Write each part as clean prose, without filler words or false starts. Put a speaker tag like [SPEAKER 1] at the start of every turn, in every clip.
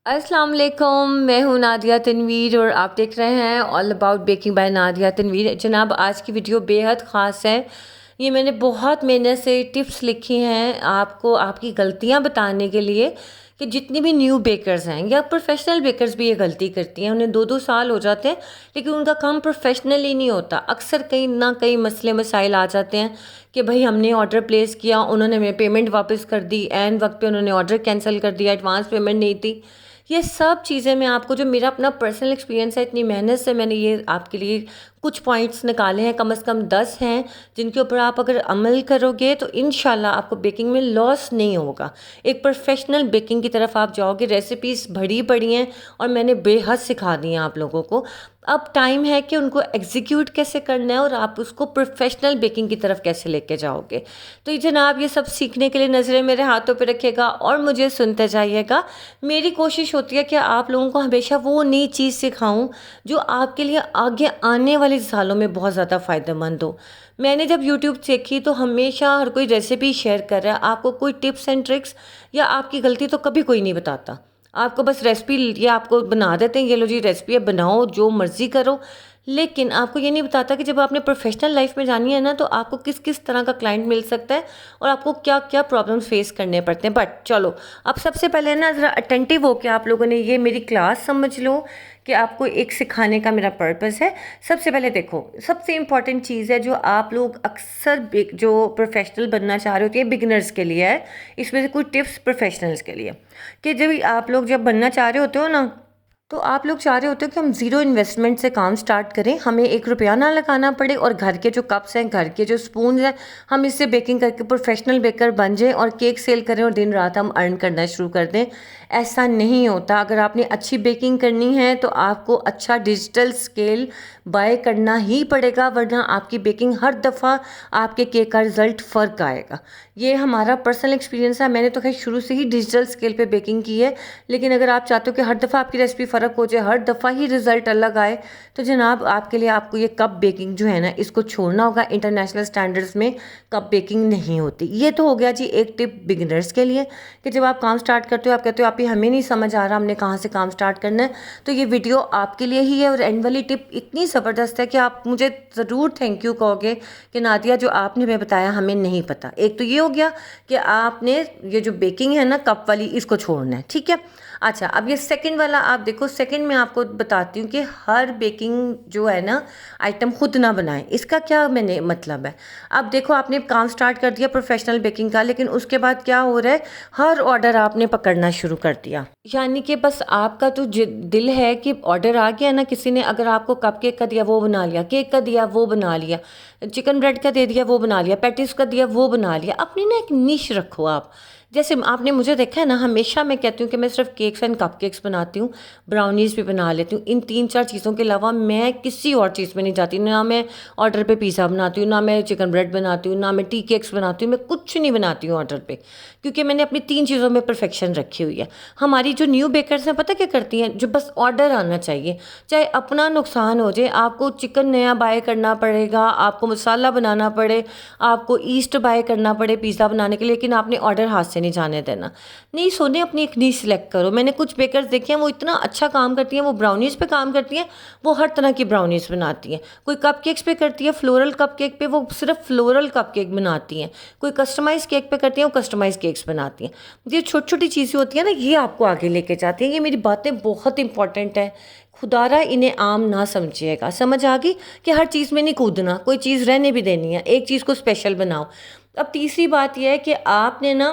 [SPEAKER 1] अस्सलाम वालेकुम, मैं हूँ नादिया तनवीर और आप देख रहे हैं all about baking by Nadia Tanvir. जनाब, आज की वीडियो बेहद ख़ास है। ये मैंने बहुत मेहनत से टिप्स लिखी हैं आपको आपकी गलतियाँ बताने के लिए कि जितनी भी न्यू बेकर्स हैं या प्रोफेशनल बेकर्स भी ये गलती करती हैं। उन्हें 2-2 साल हो जाते हैं लेकिन उनका काम प्रोफेशनली नहीं होता। अक्सर कई ना कई मसले मसाइल आ जाते हैं कि भाई हमने ऑर्डर प्लेस किया, उन्होंने हमें पेमेंट वापस कर दी, एन वक्त पे उन्होंने ऑर्डर कैंसिल कर दिया, एडवांस पेमेंट नहीं थी। ये सब चीज़ें मैं आपको, जो मेरा अपना पर्सनल एक्सपीरियंस है, इतनी मेहनत से मैंने ये आपके लिए कुछ पॉइंट्स निकाले हैं, कम से कम 10 हैं, जिनके ऊपर आप अगर अमल करोगे तो इंशाल्लाह आपको बेकिंग में लॉस नहीं होगा। एक प्रोफेशनल बेकिंग की तरफ आप जाओगे। रेसिपीज़ भरी पड़ी हैं और मैंने बेहद सिखा दी हैं आप लोगों को। अब टाइम है कि उनको एग्जीक्यूट कैसे करना है और आप उसको प्रोफेशनल बेकिंग की तरफ कैसे लेके जाओगे। तो ये जनाब, ये सब सीखने के लिए नज़रें मेरे हाथों पे रखिएगा और मुझे सुनते जाइएगा। मेरी कोशिश होती है कि आप लोगों को हमेशा वो नई चीज़ सिखाऊं जो आपके लिए आगे आने वाले सालों में बहुत ज़्यादा फ़ायदेमंद हो। मैंने जब यूट्यूब सीखी तो हमेशा हर कोई रेसिपी शेयर कर रहा है, आपको कोई टिप्स एंड ट्रिक्स या आपकी गलती तो कभी कोई नहीं बताता। आपको बस रेसिपी ये आपको बना देते हैं, ये लो जी रेसिपी है, बनाओ जो मर्ज़ी करो। लेकिन आपको ये नहीं बताता कि जब आपने प्रोफेशनल लाइफ में जानी है ना, तो आपको किस किस तरह का क्लाइंट मिल सकता है और आपको क्या क्या प्रॉब्लम्स फेस करने पड़ते हैं। बट चलो, अब सबसे पहले ना ज़रा अटेंटिव हो के आप लोगों ने ये मेरी क्लास समझ लो कि आपको एक सिखाने का मेरा पर्पस है। सबसे पहले देखो, सबसे इम्पॉर्टेंट चीज़ है जो आप लोग अक्सर जो प्रोफेशनल बनना चाह रहे होते हैं, बिगिनर्स के लिए है। इसमें से कुछ टिप्स प्रोफेशनल्स के लिए, कि जब आप लोग जब बनना चाह रहे होते हो ना, तो आप लोग चाह रहे होते हो कि हम ज़ीरो इन्वेस्टमेंट से काम स्टार्ट करें, हमें 1 रुपया ना लगाना पड़े और घर के जो कप्स हैं, घर के जो स्पून हैं, हम इससे बेकिंग करके प्रोफेशनल बेकर बन जाएं और केक सेल करें और दिन रात हम अर्न करना शुरू कर दें। ऐसा नहीं होता। अगर आपने अच्छी बेकिंग करनी है तो आपको अच्छा डिजिटल स्केल बाय करना ही पड़ेगा, वरना आपकी बेकिंग हर दफ़ा आपके केक का रिज़ल्ट फ़र्क आएगा। ये हमारा पर्सनल एक्सपीरियंस है। मैंने तो खैर शुरू से ही डिजिटल स्केल पे बेकिंग की है, लेकिन अगर आप चाहते हो कि हर दफ़ा आपकी रेसिपी फ़र्क हो जाए, हर दफ़ा ही रिज़ल्ट अलग आए, तो जनाब आपके लिए आपको ये कप बेकिंग जो है ना, इसको छोड़ना होगा। इंटरनेशनल स्टैंडर्ड्स में कप बेकिंग नहीं होती। ये तो हो गया जी एक टिप बिगिनर्स के लिए, कि जब आप काम स्टार्ट करते हो, आप कहते हो आप ही हमें नहीं समझ आ रहा हमने कहाँ से काम स्टार्ट करना है, तो ये वीडियो आपके लिए ही है। और एंड वाली टिप इतनी ज़बरदस्त है कि आप मुझे ज़रूर थैंक यू कहोगे कि नादिया, जो आपने हमें बताया हमें नहीं पता। एक तो ये हो गया कि आपने ये जो बेकिंग है ना कप वाली, इसको छोड़ना है, ठीक है। अच्छा, अब ये सेकंड वाला आप देखो। सेकंड में आपको बताती हूँ कि हर बेकिंग जो है ना आइटम खुद ना बनाएं। इसका क्या मैंने मतलब है, अब देखो आपने काम स्टार्ट कर दिया प्रोफेशनल बेकिंग का, लेकिन उसके बाद क्या हो रहा है, हर ऑर्डर आपने पकड़ना शुरू कर दिया। यानी कि बस आपका तो दिल है कि ऑर्डर आ गया ना, किसी ने अगर आपको कप केक का दिया वो बना लिया, केक का दिया वो बना लिया, चिकन ब्रेड का दे दिया वो बना लिया, पैटीज का दिया वो बना लिया। अपनी ना एक निश रखो आप। जैसे आपने मुझे देखा है ना, हमेशा मैं कहती हूँ कि मैं सिर्फ केक्स एंड कप केक्स बनाती हूँ, ब्राउनीज़ भी बना लेती हूँ। इन 3-4 चीज़ों के अलावा मैं किसी और चीज़ में नहीं जाती। ना मैं ऑर्डर पे पिज़्ज़ा बनाती हूँ, ना मैं चिकन ब्रेड बनाती हूँ, ना मैं टी केक्स बनाती हूँ। मैं कुछ नहीं बनाती हूँ ऑर्डर पे, क्योंकि मैंने अपनी 3 चीज़ों में परफेक्शन रखी हुई है। हमारी जो न्यू बेकर्स हैं, पता क्या करती हैं, जो बस ऑर्डर आना चाहिए, चाहे अपना नुकसान हो जाए, आपको चिकन नया बाय करना पड़ेगा, आपको मसाला बनाना पड़े, आपको ईस्ट बाय करना पड़े पिज़्ज़ा बनाने के लिए, लेकिन आपने ऑर्डर हाथ से नहीं जाने देना। नहीं सोने, अपनी एक नीश सेलेक्ट करो। मैंने कुछ बेकर्स देखे हैं, वो इतना अच्छा काम करती हैं, वो ब्राउनीज़ पे काम करती हैं, वो हर तरह की ब्राउनीज़ बनाती हैं। कोई कप केक्स पे करती है, फ्लोरल कप केक पे वो सिर्फ फ्लोरल कप केक बनाती हैं। कोई कस्टमाइज़ केक पे करती हैं, वो कस्टमाइज़ केक्स बनाती हैं। ये छोटी छोटी चीज़ें होती हैं ना, ये आपको आगे लेके जाती हैं। ये मेरी बातें बहुत इंपॉर्टेंट है, खुदारा इन्हें आम ना समझिएगा। समझ आ गई कि हर चीज़ में नहीं कूदना, कोई चीज़ रहने भी देनी है, एक चीज़ को स्पेशल बनाओ। अब तीसरी बात यह है कि आपने ना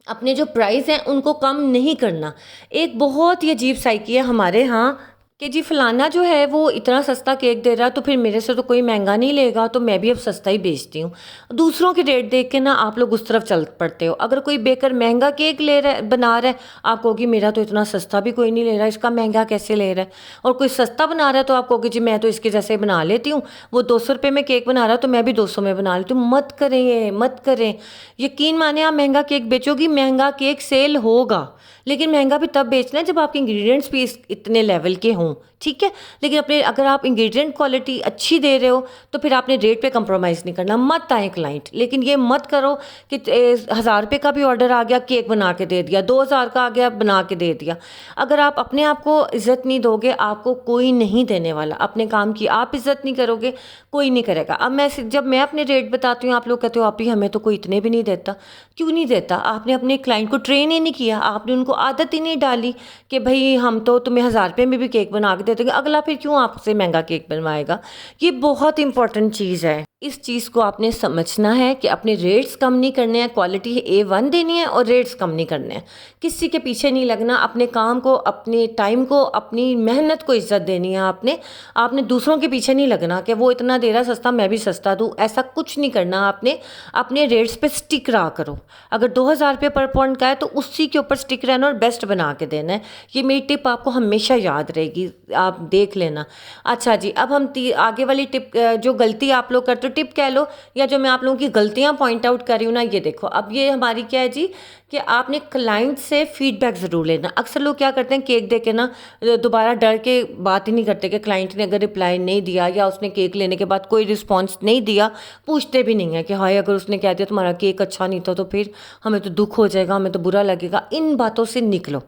[SPEAKER 1] अपने जो प्राइस हैं उनको कम नहीं करना। एक बहुत ही अजीब साइकी है हमारे यहाँ कि जी फलाना जो है वो इतना सस्ता केक दे रहा है, तो फिर मेरे से तो कोई महंगा नहीं लेगा, तो मैं भी अब सस्ता ही बेचती हूँ। दूसरों के रेट देख के ना आप लोग उस तरफ चल पड़ते हो। अगर कोई बेकर महंगा केक ले रहा है, बना रहा है, आप कहोगे मेरा तो इतना सस्ता भी कोई नहीं ले रहा, इसका महंगा कैसे ले रहा है। और कोई सस्ता बना रहा है तो आप कहोगे जी मैं तो इसके जैसे बना लेती हूँ, वो 200 रुपये में केक बना रहा है तो मैं भी 200 में बना लेती हूँ। मत करें, ये मत करें। यकीन माने, आप महंगा केक बेचोगी, महंगा केक सेल होगा, लेकिन महंगा भी तब बेचना है जब आपके इंग्रेडिएंट्स भी इतने लेवल के हों, ठीक है। लेकिन अपने अगर आप इंग्रेडिएंट क्वालिटी अच्छी दे रहे हो तो फिर आपने रेट पे कंप्रोमाइज़ नहीं करना, मत आए क्लाइंट। लेकिन ये मत करो कि 1000 रुपये का भी ऑर्डर आ गया, केक बना के दे दिया, 2000 का आ गया, बना के दे दिया। अगर आप अपने आप को इज़्ज़त नहीं दोगे, आपको कोई नहीं देने वाला। अपने काम की आप इज़्ज़त नहीं करोगे, कोई नहीं करेगा। अब जब मैं अपने रेट बताती हूँ, आप लोग कहते हो आप ही हमें तो कोई इतने भी नहीं देता। क्यों नहीं देता? आपने अपने क्लाइंट को ट्रेन ही नहीं किया, आपने उनको आदत ही नहीं डाली कि भाई हम तो तुम्हें 1000 रुपये में भी केक बना के दे देंगे, अगला फिर क्यों आपसे महंगा केक बनवाएगा? ये बहुत इंपॉर्टेंट चीज़ है। इस चीज़ को आपने समझना है कि अपने रेट्स कम नहीं करने हैं, क्वालिटी A1 देनी है और रेट्स कम नहीं करने हैं। किसी के पीछे नहीं लगना, अपने काम को, अपने टाइम को, अपनी मेहनत को इज्जत देनी है आपने दूसरों के पीछे नहीं लगना कि वो इतना दे रहा सस्ता मैं भी सस्ता दूँ, ऐसा कुछ नहीं करना। आपने अपने रेट्स पे स्टिक रहा करो। अगर 2000 रुपये पर पॉइंट का है तो उसी के ऊपर स्टिक रहना और बेस्ट बना के देना है। ये मेरी टिप आपको हमेशा याद रहेगी, आप देख लेना। अच्छा जी, अब हम आगे वाली टिप, जो गलती आप लोग करते हो, टिप कह लो या जो मैं आप लोगों की गलतियां पॉइंट आउट कर रही हूँ ना, ये देखो। अब ये हमारी क्या है जी कि आपने क्लाइंट से फीडबैक ज़रूर लेना। अक्सर लोग क्या करते हैं, केक दे के ना दोबारा डर के बात ही नहीं करते कि क्लाइंट ने अगर रिप्लाई नहीं दिया या उसने केक लेने के बाद कोई रिस्पॉन्स नहीं दिया, पूछते भी नहीं है कि हाय अगर उसने कह दिया तुम्हारा केक अच्छा नहीं था तो फिर हमें तो दुख हो जाएगा, हमें तो बुरा लगेगा। इन बातों से निकलो।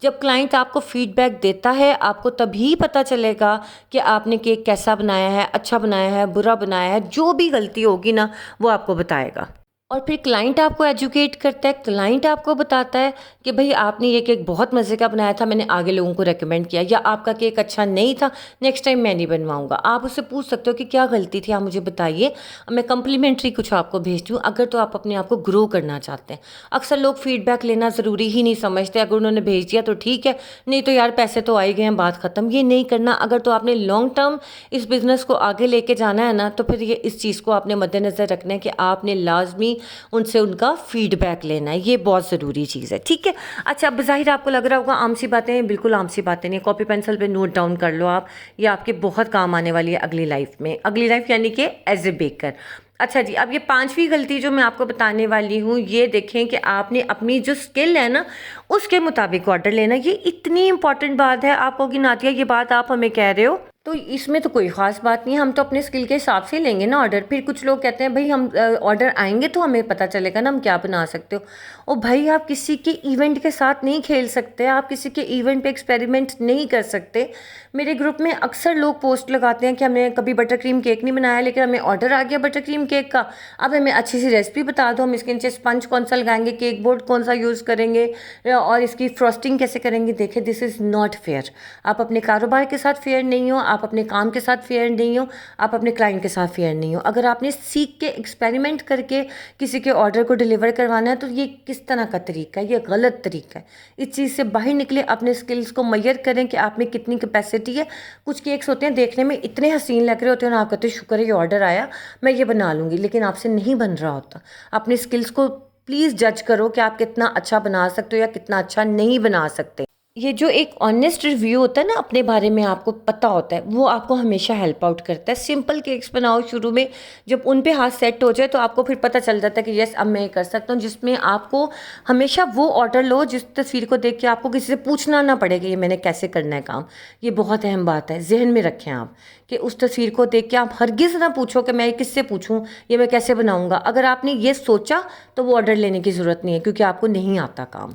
[SPEAKER 1] जब क्लाइंट आपको फीडबैक देता है, आपको तभी पता चलेगा कि आपने केक कैसा बनाया है, अच्छा बनाया है, बुरा बनाया है। जो भी गलती होगी ना वो आपको बताएगा। और फिर क्लाइंट आपको एजुकेट करता है, क्लाइंट आपको बताता है कि भाई आपने ये केक बहुत मज़े का बनाया था, मैंने आगे लोगों को रेकमेंड किया, या आपका केक अच्छा नहीं था, नेक्स्ट टाइम मैं नहीं बनवाऊंगा। आप उससे पूछ सकते हो कि क्या गलती थी, आप मुझे बताइए, मैं कम्प्लीमेंट्री कुछ आपको भेजती हूँ, अगर तो आप अपने आप को ग्रो करना चाहते हैं। अक्सर लोग फीडबैक लेना ज़रूरी ही नहीं समझते, अगर उन्होंने भेज दिया तो ठीक है, नहीं तो यार पैसे तो आए गए हैं, बात ख़त्म। ये नहीं करना। अगर तो आपने लॉन्ग टर्म इस बिज़नेस को आगे लेके जाना है ना, तो फिर ये इस चीज़ को आपने मद्देनज़र रखना है कि आपने लाजमी उनसे उनका फीडबैक लेना है। ये बहुत ज़रूरी चीज़ है, ठीक है। अच्छा, अब ज़ाहिर आपको लग रहा होगा आम सी बातें हैं, बिल्कुल आम सी बातें नहीं। कॉपी पेंसिल पे नोट डाउन कर लो आप, ये आपके बहुत काम आने वाली है अगली लाइफ में। अगली लाइफ यानी कि एज ए बेकर। अच्छा जी, अब ये 5वीं गलती जो मैं आपको बताने वाली हूँ, ये देखें कि आपने अपनी जो स्किल है ना उसके मुताबिक ऑर्डर लेना। ये इतनी इंपॉर्टेंट बात है। आप कहोगी नातिया ये बात आप हमें कह रहे हो, तो इसमें तो कोई ख़ास बात नहीं है, हम तो अपने स्किल के हिसाब से लेंगे ना ऑर्डर। फिर कुछ लोग कहते हैं भाई हम ऑर्डर आएंगे तो हमें पता चलेगा ना हम क्या बना सकते हो। ओ भाई, आप किसी के इवेंट के साथ नहीं खेल सकते, आप किसी के इवेंट पे एक्सपेरिमेंट नहीं कर सकते। मेरे ग्रुप में अक्सर लोग पोस्ट लगाते हैं कि हमने कभी बटर क्रीम केक नहीं बनाया, लेकिन हमें ऑर्डर आ गया बटर क्रीम केक का, अब हमें अच्छी सी रेसिपी बता दो, हम इसके नीचे स्पंज कौन सा लगाएंगे, केक बोर्ड कौन सा यूज़ करेंगे और इसकी फ्रॉस्टिंग कैसे करेंगे। देखें, दिस इज़ नॉट फेयर। आप अपने कारोबार के साथ फेयर नहीं हो, आप अपने काम के साथ फेयर नहीं हो, आप अपने क्लाइंट के साथ फेयर नहीं हो। अगर आपने सीख के एक्सपेरिमेंट करके किसी के ऑर्डर को डिलीवर करवाना है तो ये किस तरह का तरीका है, ये गलत तरीका है। इस चीज़ से बाहर निकले, अपने स्किल्स को मेजर करें कि आप में कितनी कैपेसिटी है। कुछ केक्स होते हैं देखने में इतने हसीन लग रहे होते हैं और आप कहते हैं शुक्र है ये ऑर्डर आया, मैं ये बना लूँगी, लेकिन आपसे नहीं बन रहा होता। अपने स्किल्स को प्लीज़ जज करो कि आप कितना अच्छा बना सकते हो या कितना अच्छा नहीं बना सकते। ये जो एक ऑनेस्ट रिव्यू होता है ना, अपने बारे में आपको पता होता है, वो आपको हमेशा हेल्प आउट करता है। सिंपल केक्स बनाओ शुरू में, जब उन पे हाथ सेट हो जाए तो आपको फिर पता चल जाता है कि यस अब मैं ये कर सकता हूँ, जिसमें आपको हमेशा वो ऑर्डर लो जिस तस्वीर को देख के आपको किसी से पूछना ना पड़े कि ये मैंने कैसे करना है काम। ये बहुत अहम बात है, जहन में रखें आप कि उस तस्वीर को देख के आप हरगिज़ ना पूछो कि मैं ये किससे पूछूँ, ये मैं कैसे बनाऊँगा। अगर आपने ये सोचा तो वो ऑर्डर लेने की ज़रूरत नहीं है, क्योंकि आपको नहीं आता काम।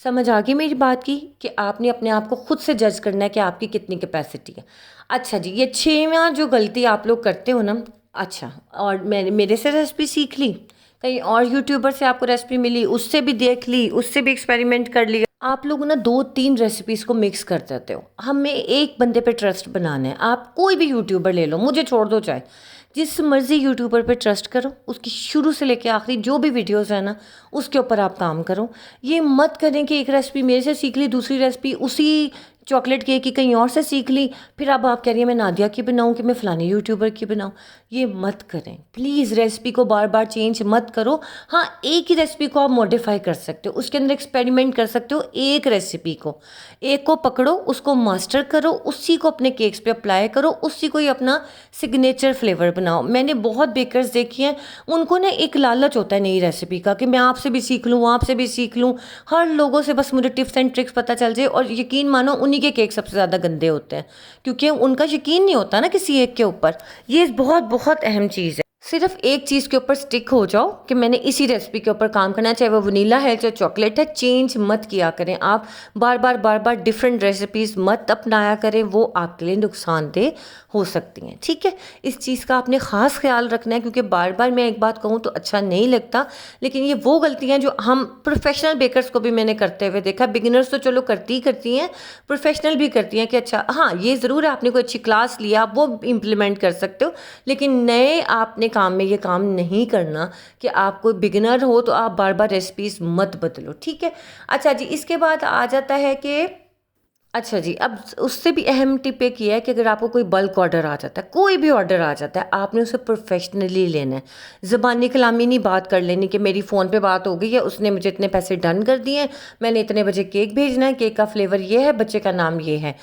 [SPEAKER 1] समझ आ गई मेरी बात की कि आपने अपने आप को खुद से जज करना है कि आपकी कितनी कैपेसिटी है। अच्छा जी, ये 6वां जो गलती आप लोग करते हो ना, अच्छा, और मैंने मेरे से रेसिपी सीख ली, कहीं और यूट्यूबर से आपको रेसिपी मिली, उससे भी देख ली, उससे भी एक्सपेरिमेंट कर लिया। आप लोग ना 2-3 रेसिपीज़ को मिक्स कर देते हो। हमें एक बंदे पे ट्रस्ट बनाना है। आप कोई भी यूट्यूबर ले लो, मुझे छोड़ दो चाहे, जिस मर्ज़ी यूट्यूबर पे ट्रस्ट करो, उसकी शुरू से लेकर आखिरी जो भी वीडियोस है ना उसके ऊपर आप काम करो। ये मत करें कि एक रेसिपी मेरे से सीख ली, दूसरी रेसिपी उसी चॉकलेट केक की कहीं और से सीख ली, फिर अब आप कह रही हैं मैं नादिया की बनाऊं कि मैं फ़लाने यूट्यूबर की बनाऊं। ये मत करें प्लीज़, रेसिपी को बार बार चेंज मत करो। हाँ, एक ही रेसिपी को आप मॉडिफाई कर सकते हो, उसके अंदर एक्सपेरिमेंट कर सकते हो। एक रेसिपी को, एक को पकड़ो, उसको मास्टर करो, उसी को अपने केक्स पे अप्लाई करो, उसी को ही अपना सिग्नेचर फ्लेवर बनाओ। मैंने बहुत बेकर्स देखी हैं, उनको ना एक लालच होता है नई रेसिपी का कि मैं आपसे भी सीख लूँ, आपसे भी सीख लूँ, हर लोगों से बस मुझे टिप्स एंड ट्रिक्स पता चल जाए। और यकीन मानो उन्हीं के केक सबसे ज़्यादा गंदे होते हैं, क्योंकि उनका यकीन नहीं होता ना किसी एक के ऊपर। ये बहुत बहुत अहम चीज़ है। सिर्फ एक चीज़ के ऊपर स्टिक हो जाओ कि मैंने इसी रेसिपी के ऊपर काम करना है, चाहे वो वनीला है चाहे चॉकलेट है। चेंज मत किया करें आप, बार बार डिफरेंट रेसिपीज़ मत अपनाया करें, वो आपके लिए नुकसानदेह हो सकती हैं। ठीक है, इस चीज़ का आपने ख़ास ख्याल रखना है, क्योंकि बार बार मैं एक बात कहूँ तो अच्छा नहीं लगता, लेकिन ये वो गलतियाँ जो हम प्रोफेशनल बेकर्स को भी मैंने करते हुए देखा। बिगिनर्स तो चलो करती हैं, प्रोफेशनल भी करती हैं कि अच्छा हाँ ये ज़रूर है, आपने कोई अच्छी क्लास लिया आप वो इम्प्लीमेंट कर सकते हो, लेकिन नए आपने काम में ये काम नहीं करना कि आप कोई बिगिनर हो तो आप बार बार रेसिपीज़ मत बदलो। ठीक है, अच्छा जी, इसके बाद आ जाता है कि अच्छा जी, अब उससे भी अहम टिप एक ये है कि अगर आपको कोई बल्क ऑर्डर आ जाता है, कोई भी ऑर्डर आ जाता है, आपने उसे प्रोफेशनली लेना है। ज़बानी कलामी नहीं बात कर लेनी कि मेरी फ़ोन पे बात हो गई है, उसने मुझे इतने पैसे डन कर दिए हैं, मैंने इतने बजे केक भेजना है, केक का फ्लेवर ये है, बच्चे का नाम ये है।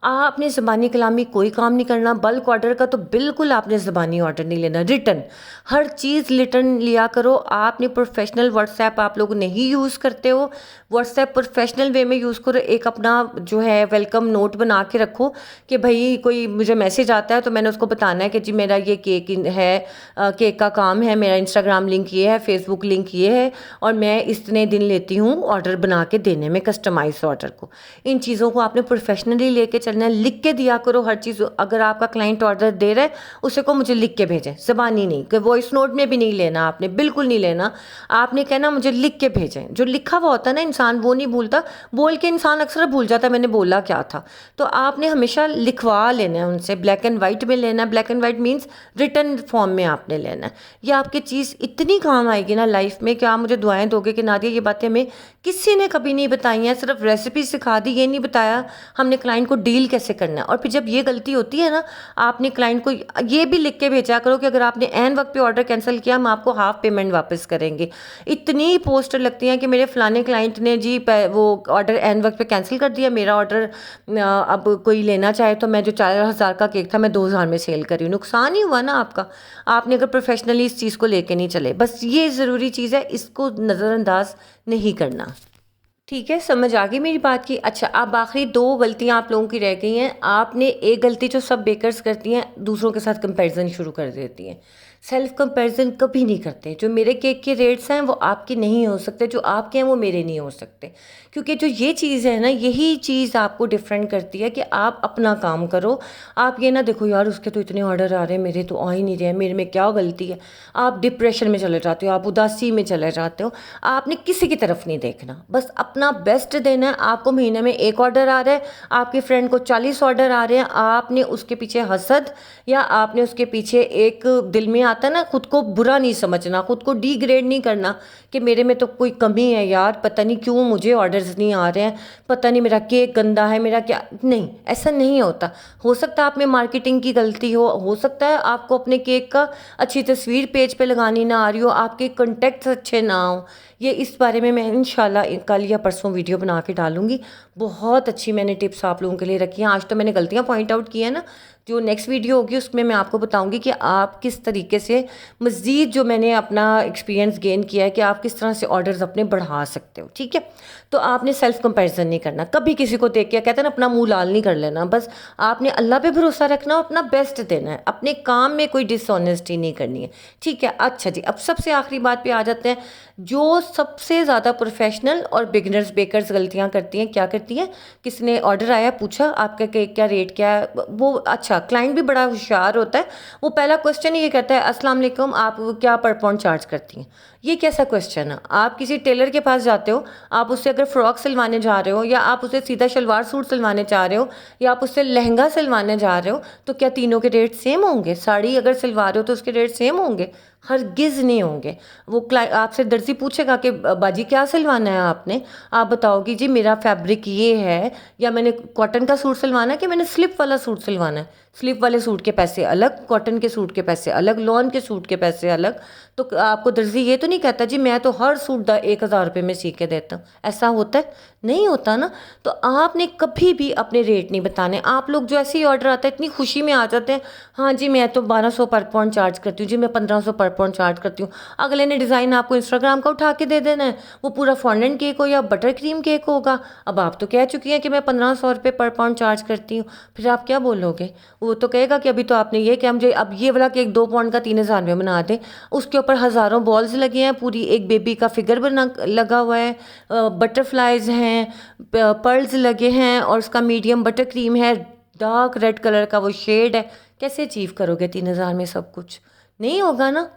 [SPEAKER 1] आपने ज़बानी कलामी कोई काम नहीं करना। बल्क ऑर्डर का तो बिल्कुल आपने ज़बानी ऑर्डर नहीं लेना। रिटर्न, हर चीज़ रिटर्न लिया करो। आपने प्रोफेशनल व्हाट्सएप आप लोग नहीं यूज़ करते हो, व्हाट्सएप प्रोफेशनल वे में यूज़ करो। एक अपना जो है वेलकम नोट बना के रखो कि भाई कोई मुझे मैसेज आता है तो मैंने उसको बताना है कि जी मेरा ये केक है, केक का काम है, मेरा इंस्टाग्राम लिंक ये है, फेसबुक लिंक ये है, और मैं इतने दिन लेती हूँ ऑर्डर बना के देने में, कस्टमाइज ऑर्डर को। इन चीज़ों को आपने प्रोफेशनली लेके चलना है। लिख के दिया करो हर चीज़। अगर आपका क्लाइंट ऑर्डर दे रहा है उसे को मुझे लिख के भेजें, ज़बानी नहीं, कि वॉइस नोट में भी नहीं लेना, आपने बिल्कुल नहीं लेना। आपने कहना मुझे लिख के भेजें। जो लिखा हुआ होता है ना इंसान वो नहीं भूलता, बोल के इंसान अक्सर भूल जाता है मैंने बोला क्या था। तो आपने हमेशा लिखवा लेना है उनसे, ब्लैक एंड वाइट में लेना है। Black and white means return form में आपने लेना है। ये आपकी चीज़ इतनी काम आएगी ना लाइफ में कि आप मुझे दुआएं दोगे कि नादिया ये बातें हमें किसी ने कभी नहीं बताई हैं, सिर्फ रेसिपी सिखा दी, ये नहीं बताया हमने क्लाइंट को डील कैसे करना है। और फिर जब ये गलती होती है ना, आपने क्लाइंट को ये भी लिख के भेजा करो कि अगर आपने एन वक्त पे ऑर्डर कैंसिल किया हम आपको हाफ पेमेंट वापस करेंगे। इतनी पोस्टर लगती हैं कि मेरे फलाने क्लाइंट ने जी वो ऑर्डर एन वक्त पे कैंसिल कर दिया, मेरा ऑर्डर अब कोई लेना चाहे तो मैं जो 4,000 का केक था मैं 2,000 में सेल कर रही हूँ। नुकसान ही हुआ ना आपका, आपने अगर प्रोफेशनली इस चीज़ को लेके नहीं चले। बस ये ज़रूरी चीज़ है, इसको नज़रअंदाज नहीं करना। ठीक है, समझ आ गई मेरी बात की। अच्छा, अब आखिरी दो गलतियां आप लोगों की रह गई हैं। आपने एक गलती जो सब बेकर्स करती हैं, दूसरों के साथ कंपैरिजन शुरू कर देती हैं। सेल्फ कंपैरिजन कभी नहीं करते। जो मेरे केक के रेट्स हैं वो आपके नहीं हो सकते, जो आपके हैं वो मेरे नहीं हो सकते, क्योंकि जो ये चीज़ है ना, यही चीज़ आपको डिफरेंट करती है कि आप अपना काम करो। आप ये ना देखो यार उसके तो इतने ऑर्डर आ रहे हैं, मेरे तो आ ही नहीं रहे, मेरे में क्या गलती है। आप डिप्रेशन में चले जाते हो, आप उदासी में चले जाते हो। आपने किसी की तरफ नहीं देखना, बस अपना बेस्ट देना है। आपको महीने में एक ऑर्डर आ रहा है, आपके फ्रेंड को 40 ऑर्डर आ रहे हैं, आपने उसके पीछे हसद या आपने उसके पीछे एक दिल में आता है ना, खुद को बुरा नहीं समझना, खुद को डिग्रेड नहीं करना कि मेरे में तो कोई कमी है यार, पता नहीं क्यों मुझे ऑर्डर्स नहीं आ रहे हैं, पता नहीं मेरा केक गंदा है, मेरा क्या। नहीं, ऐसा नहीं होता। हो सकता है आप में मार्केटिंग की गलती हो सकता है आपको अपने केक का अच्छी तस्वीर पेज पे लगानी ना आ रही हो, आपके कॉन्टैक्ट्स अच्छे ना हो। ये इस बारे में मैं इंशाल्लाह कल या परसों वीडियो बना के डालूंगी। बहुत अच्छी मैंने टिप्स आप लोगों के लिए रखी हैं। आज तो मैंने गलतियां पॉइंट आउट की है ना, जो नेक्स्ट वीडियो होगी उसमें मैं आपको बताऊंगी कि आप किस तरीके से मज़ीद जो मैंने अपना एक्सपीरियंस गेन किया है कि आप किस तरह से ऑर्डर्स अपने बढ़ा सकते हो। ठीक है, तो आपने सेल्फ कंपैरिजन नहीं करना कभी, किसी को देख के कहते हैं ना अपना मुंह लाल नहीं कर लेना। बस आपने अल्लाह पे भरोसा रखना और अपना बेस्ट देना है, अपने काम में कोई डिसऑनेस्टी नहीं करनी है। ठीक है, अच्छा जी, अब सबसे आखिरी बात पे आ जाते हैं। जो सबसे ज़्यादा प्रोफेशनल और बिगनर्स बेकर्स गलतियाँ करती हैं, क्या करती हैं, किसी ने ऑर्डर आया, पूछा आपका केक क्या रेट क्या है, वो अच्छा क्लाइंट भी बड़ा होशियार होता है, वो पहला क्वेश्चन ये कहता है अस्सलाम वालेकुम, आप क्या पर पाउंड चार्ज करती हैं। ये कैसा क्वेश्चन है? आप किसी टेलर के पास जाते हो, आप उससे अगर फ्रॉक सिलवाने जा रहे हो, या आप उससे सीधा शलवार सूट सिलवाने चाह रहे हो, या आप उससे लहंगा सिलवाने जा रहे हो, तो क्या तीनों के रेट सेम होंगे? साड़ी अगर सिलवा रहे हो तो उसके रेट सेम होंगे? हरगिज़ नहीं होंगे। वो आपसे दर्जी पूछेगा कि बाजी क्या सिलवाना है आपने, आप बताओगी जी मेरा फैब्रिक ये है, या मैंने कॉटन का सूट सिलवाना है कि मैंने स्लिप वाला सूट सिलवाना है। स्लिप वाले सूट के पैसे अलग, कॉटन के सूट के पैसे अलग, लॉन के सूट के पैसे अलग। तो आपको दर्जी ये तो नहीं कहता जी मैं तो हर सूट 1000 रुपये में सी के देता हूँ। ऐसा होता है? नहीं होता ना। तो आपने कभी भी अपने रेट नहीं बताने। आप लोग जो ऐसे ही ऑर्डर आता है इतनी खुशी में आ जाते हैं, हाँ जी मैं तो 1200 पर पाउंड चार्ज करती हूँ जी, मैं 1500 पर पाउंड चार्ज करती हूँ। अगले ने डिज़ाइन आपको इंस्टाग्राम का उठा के दे देना है, वो पूरा फॉन्डेंट केक हो या बटर क्रीम केक होगा। अब आप तो कह चुकी हैं कि मैं 1500 रुपये पर पाउंड चार्ज करती हूँ, फिर आप क्या बोलोगे? वो तो कहेगा कि अभी तो आपने ये क्या, मुझे अब ये वाला केक 2 पाउंड का 3000 में बना दे, उसके ऊपर हज़ारों बॉल्स लगे हैं, पूरी एक बेबी का फिगर बना लगा हुआ है, बटरफ्लाइज हैं, पर्ल्स लगे हैं, और उसका मीडियम बटर क्रीम है, डार्क रेड कलर का वो शेड है। कैसे अचीव करोगे 3000 में सब कुछ? नहीं होगा ना।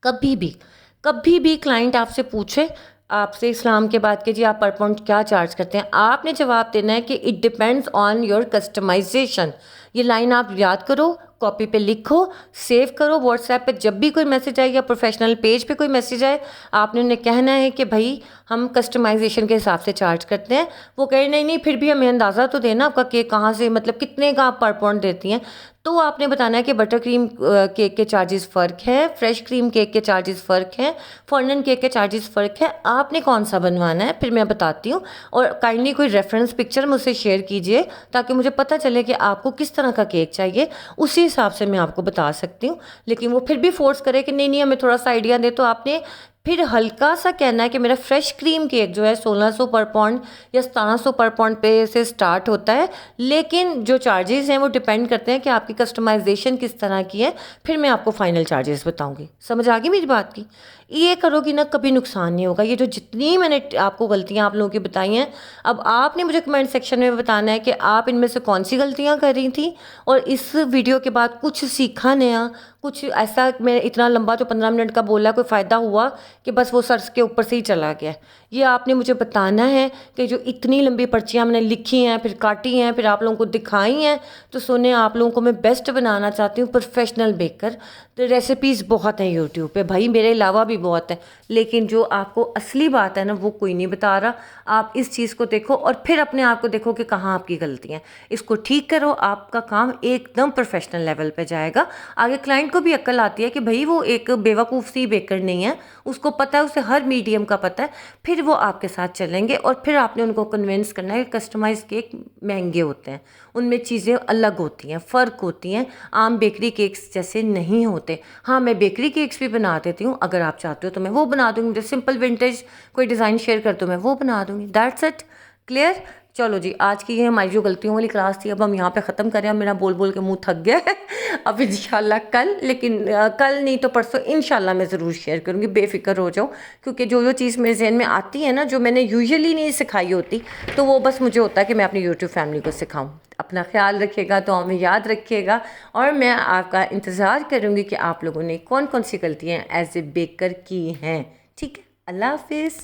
[SPEAKER 1] कभी भी क्लाइंट आपसे पूछे, आपसे इस्लाम के बाद के जी आप पर पाउंड क्या चार्ज करते हैं, आपने जवाब देना है कि it depends on your customization. ये लाइन आप याद करो, कॉपी पे लिखो, सेव करो, व्हाट्सएप पे जब भी कोई मैसेज आए या प्रोफेशनल पेज पे कोई मैसेज आए, आपने उन्हें कहना है कि भाई हम कस्टमाइजेशन के हिसाब से चार्ज करते हैं। वो कहे नहीं नहीं फिर भी हमें अंदाज़ा तो देना आपका केक कहाँ से, मतलब कितने का आप पर पाउंड देती हैं। तो आपने बताना है कि बटर क्रीम केक के चार्जेस फ़र्क है, फ्रेश क्रीम केक के चार्जेस फ़र्क हैं, फॉन्डेंट केक के चार्जेस फ़र्क है, आपने कौन सा बनवाना है फिर मैं बताती हूँ। और काइंडली कोई रेफरेंस पिक्चर मुझसे शेयर कीजिए ताकि मुझे पता चले कि आपको किस तरह का केक चाहिए, उसी हिसाब से मैं आपको बता सकती हूँ। लेकिन वो फिर भी फोर्स करे कि नहीं नहीं हमें थोड़ा सा आइडिया दे, तो आपने फिर हल्का सा कहना है कि मेरा फ्रेश क्रीम केक जो है 1600 पर पाउंड या 1700 पर पाउंड पे से स्टार्ट होता है, लेकिन जो चार्जेस हैं वो डिपेंड करते हैं कि आपकी कस्टमाइजेशन किस तरह की है, फिर मैं आपको फाइनल चार्जेस बताऊंगी। समझ आ गई मेरी बात की? ये करोगी ना कभी नुकसान नहीं होगा। ये जो जितनी मैंने आपको गलतियां आप लोगों की बताई हैं, अब आपने मुझे कमेंट सेक्शन में बताना है कि आप इनमें से कौन सी गलतियां कर रही थी, और इस वीडियो के बाद कुछ सीखा नया, कुछ ऐसा मैं इतना लंबा जो 15 मिनट का बोला कोई फ़ायदा हुआ कि बस वो सर के ऊपर से ही चला गया। ये आपने मुझे बताना है कि जो इतनी लंबी पर्चियाँ मैंने लिखी हैं, फिर काटी हैं, फिर आप लोगों को दिखाई हैं, तो सुने आप लोगों को मैं बेस्ट बनाना चाहती हूँ, प्रोफेशनल बेकर। तो रेसिपीज़ बहुत हैं यूट्यूब पे भाई, मेरे अलावा भी बहुत है, लेकिन जो आपको असली बात है ना वो कोई नहीं बता रहा। आप इस चीज़ को देखो और फिर अपने आप को देखो कि कहाँ आपकी गलतियाँ, इसको ठीक करो, आपका काम एकदम प्रोफेशनल लेवल पे जाएगा। आगे क्लाइंट को भी अक्ल आती है कि भाई वो एक बेवकूफ़ सी बेकर नहीं है, उसको पता है, उसे हर मीडियम का पता है, फिर वो आपके साथ चलेंगे। और फिर आपने उनको कन्विंस करना है कि कस्टमाइज़ केक महंगे होते हैं, उनमें चीज़ें अलग होती हैं, फ़र्क होती हैं, आम बेकरी केक्स जैसे नहीं होते। हाँ मैं बेकरी केक्स भी बना देती हूँ, अगर आप चाहते हो तो मैं वो बना दूँगी, मुझे सिंपल विंटेज कोई डिज़ाइन शेयर कर दो मैं वो बना दूँगी। That's it, clear. चलो जी, आज की ये हमारी जो गलतियों वाली क्लास थी अब हम यहाँ पे ख़त्म करें। अब मेरा बोल बोल के मुंह थक गया है। अब इंशाल्लाह कल, लेकिन कल नहीं तो परसों इंशाल्लाह मैं ज़रूर शेयर करूँगी, बेफिक्र हो जाओ। क्योंकि जो जो चीज़ मेरे जहन में आती है ना, जो मैंने यूजुअली नहीं सिखाई होती, तो वो बस मुझे होता है कि मैं अपनी यूट्यूब फैमिली को सिखाऊँ। अपना ख्याल रखिएगा, तो हमें याद रखिएगा, और मैं आपका इंतज़ार करूँगी कि आप लोगों ने कौन कौन सी गलतियाँ एज ए बेकर की हैं। ठीक है, अल्लाह हाफिज़।